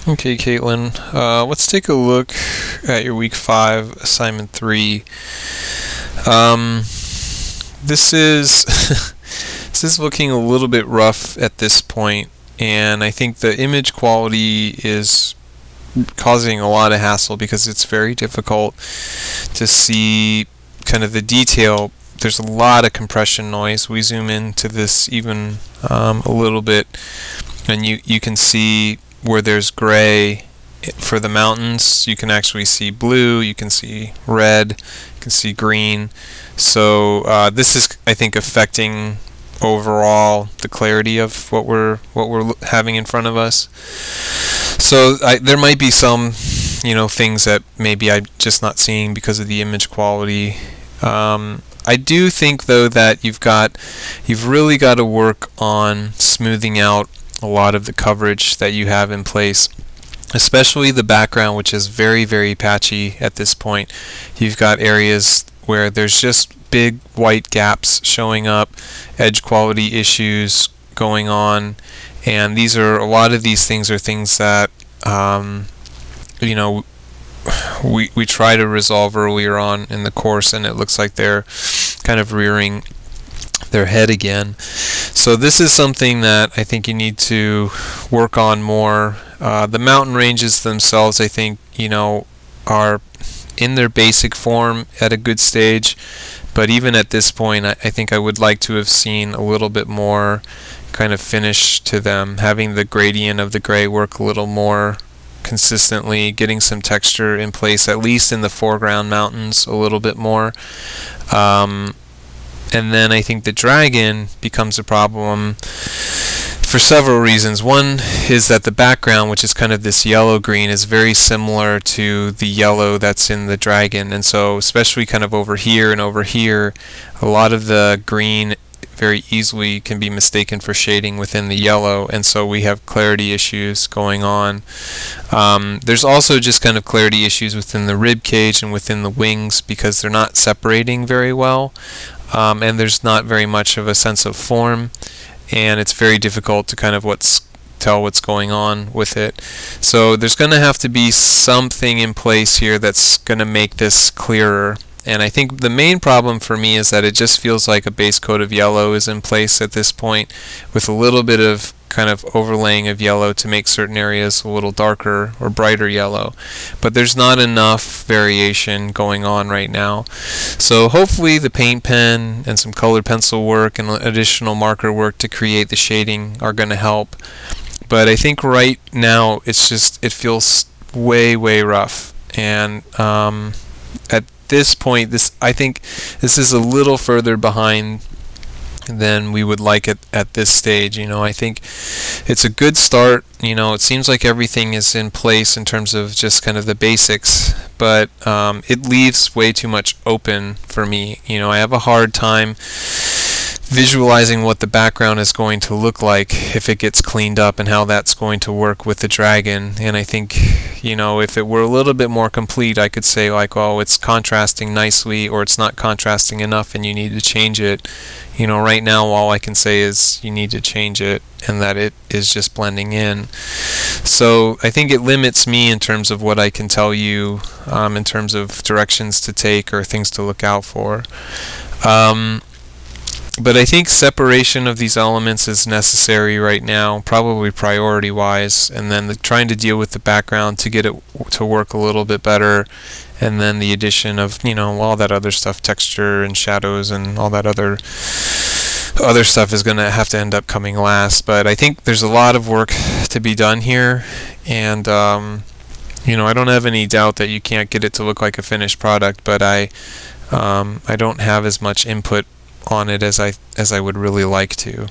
Okay, Caitlin, let's take a look at your week 5 assignment 3. Um, this is this is looking a little bit rough at this point, and I think the image quality is causing a lot of hassle because it's very difficult to see kind of the detail. There's a lot of compression noise. We zoom into this even a little bit, and you can see where there's gray for the mountains. You can actually see blue, you can see red, you can see green. So this is, I think, affecting overall the clarity of what we're having in front of us. So there might be some things that maybe I'm just not seeing because of the image quality. I do think though that you've really got to work on smoothing out a lot of the coverage that you have in place, especially the background, which is very, very patchy at this point. You've got areas where there's just big white gaps showing up, edge quality issues going on, and a lot of these things are things that we try to resolve earlier on in the course, and it looks like they're kind of rearing their head again. So this is something that I think you need to work on more. The mountain ranges themselves, I think, are in their basic form at a good stage, but even at this point, I think I would like to have seen a little bit more kind of finish to them, having the gradient of the gray work a little more consistently, getting some texture in place, at least in the foreground mountains a little bit more. And then I think the dragon becomes a problem for several reasons. One is that the background, which is kind of this yellow-green, is very similar to the yellow that's in the dragon. And so especially kind of over here and over here, a lot of the green very easily can be mistaken for shading within the yellow, and so we have clarity issues going on. There's also just kind of clarity issues within the rib cage and within the wings because they're not separating very well. And there's not very much of a sense of form, and it's very difficult to kind of tell what's going on with it. So there's going to have to be something in place here that's going to make this clearer. And I think the main problem for me is that it just feels like a base coat of yellow is in place at this point, with a little bit of kind of overlaying of yellow to make certain areas a little darker or brighter yellow. But there's not enough variation going on right now. So hopefully the paint pen and some colored pencil work and additional marker work to create the shading are going to help. But I think right now it feels way, way rough. And at this point, I think this is a little further behind than we would like it at this stage. I think it's a good start. It seems like everything is in place in terms of just kind of the basics, but it leaves way too much open for me. I have a hard time visualizing what the background is going to look like if it gets cleaned up and how that's going to work with the dragon. And I think, if it were a little bit more complete, I could say like, oh, it's contrasting nicely, or it's not contrasting enough and you need to change it. Right now all I can say is you need to change it and that it is just blending in. So I think it limits me in terms of what I can tell you in terms of directions to take or things to look out for. But I think separation of these elements is necessary right now, probably priority-wise, and then trying to deal with the background to get it to work a little bit better, and then the addition of, all that other stuff, texture and shadows and all that other stuff is going to have to end up coming last. But I think there's a lot of work to be done here, and I don't have any doubt that you can't get it to look like a finished product, but I don't have as much input on it as I would really like to.